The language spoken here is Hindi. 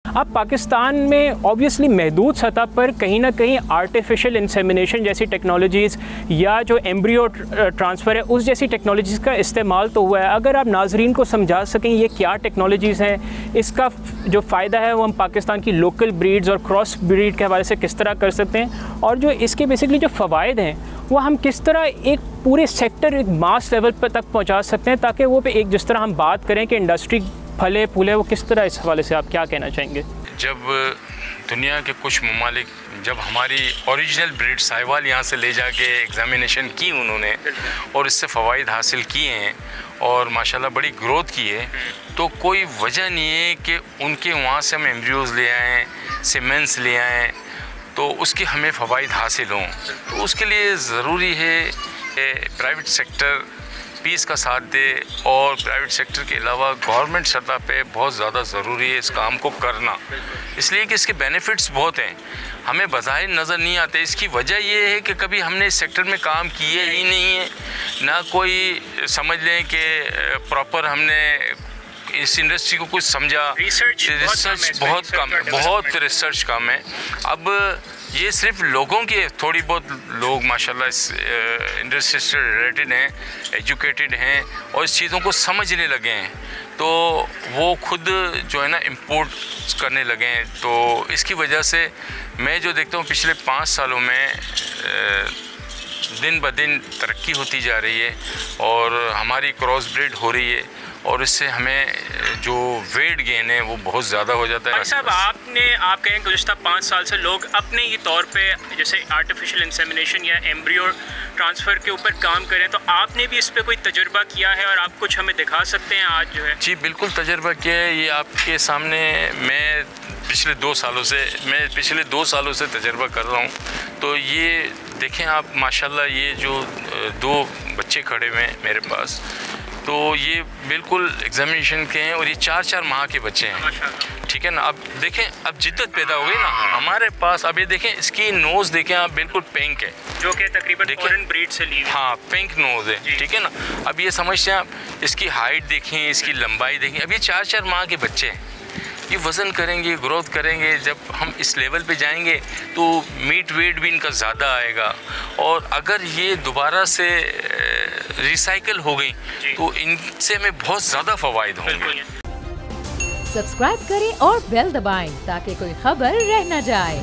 अब पाकिस्तान में ऑब्वियसली महदूद सतह पर कहीं ना कहीं आर्टिफिशियल इंसेमिनेशन जैसी टेक्नोलॉजीज़ या जो एम्ब्रियो ट्रांसफ़र है उस जैसी टेक्नोलॉजीज़ का इस्तेमाल तो हुआ है। अगर आप नाजरीन को समझा सकें ये क्या टेक्नोलॉजीज़ हैं, इसका जो फ़ायदा है वो हम पाकिस्तान की लोकल ब्रीड्स और क्रॉस ब्रीड के हवाले से किस तरह कर सकते हैं, और जो इसके बेसिकली जो फ़वाइद हैं वो हम किस तरह एक पूरे सेक्टर एक मास लेवल पर तक पहुँचा सकते हैं, ताकि वो पे एक जिस तरह हम बात करें कि इंडस्ट्री फले फूले, वो किस तरह, इस हवाले से आप क्या कहना चाहेंगे? जब दुनिया के कुछ ममालिक जब हमारी ओरिजिनल ब्रीड साहिवाल यहाँ से ले जाके एग्ज़ामिनेशन की उन्होंने और इससे फ़वाइद हासिल किए हैं और माशाल्लाह बड़ी ग्रोथ की है, तो कोई वजह नहीं है कि उनके वहाँ से हम एम्ब्रियोज़ ले आएँ, सीमेंस ले आएँ तो उसके हमें फ़वाइद हासिल हों। तो उसके लिए ज़रूरी है कि प्राइवेट सेक्टर पीस का साथ दे और प्राइवेट सेक्टर के अलावा गवर्नमेंट सतह पे बहुत ज़्यादा ज़रूरी है इस काम को करना, इसलिए कि इसके बेनिफिट्स बहुत हैं, हमें बज़ाहिर नज़र नहीं आते। इसकी वजह ये है कि कभी हमने इस सेक्टर में काम किए ही नहीं है, ना कोई समझ लें कि प्रॉपर हमने इस इंडस्ट्री को कुछ समझा। रिसर्च बहुत कम है, बहुत रिसर्च कम है। अब ये सिर्फ लोगों की थोड़ी बहुत लोग माशाल्लाह इस इंडस्ट्री से रिलेटेड हैं, एजुकेटेड हैं और इस चीज़ों को समझने लगे हैं, तो वो खुद जो है ना इंपोर्ट करने लगे हैं। तो इसकी वजह से मैं जो देखता हूँ पिछले 5 सालों में दिन ब दिन तरक्की होती जा रही है और हमारी क्रॉस ब्रीड हो रही है और इससे हमें जो वेट गेन है वो बहुत ज़्यादा हो जाता है। भाई साहब, आप कहें गुज़श्ता 5 साल से लोग अपने ही तौर पे जैसे आर्टिफिशियल इंसेमिनेशन या एम्ब्रियो ट्रांसफ़र के ऊपर काम करें, तो आपने भी इस पे कोई तजुर्बा किया है और आप कुछ हमें दिखा सकते हैं आज जो है? जी बिल्कुल तजुर्बा किया है, ये आपके सामने मैं पिछले 2 सालों से तजुर्बा कर रहा हूँ। तो ये देखें आप माशाल्लाह, ये जो 2 बच्चे खड़े हुए हैं मेरे पास, तो ये बिल्कुल एग्जामिनेशन के हैं और ये 4-4 माह के बच्चे हैं, ठीक है ना। अब देखें, अब जिद्दत पैदा हो गई ना हमारे पास। अब ये देखें, इसकी नोज़ देखें आप, बिल्कुल पिंक है, जो कि तकरीबन फॉरेन ब्रीड से ली है। हाँ, पिंक नोज़ है, ठीक है ना। अब ये समझते हैं आप, इसकी हाइट देखें, इसकी लंबाई देखें। अब ये 4-4 माह के बच्चे हैं, ये वज़न करेंगे, ग्रोथ करेंगे। जब हम इस लेवल पे जाएंगे तो मीट वेट भी इनका ज़्यादा आएगा, और अगर ये दोबारा से रिसाइकल हो गई तो इनसे हमें बहुत ज़्यादा फ़वाइद होंगे। सब्सक्राइब करें और बेल दबाएं ताकि कोई खबर रह न जाए।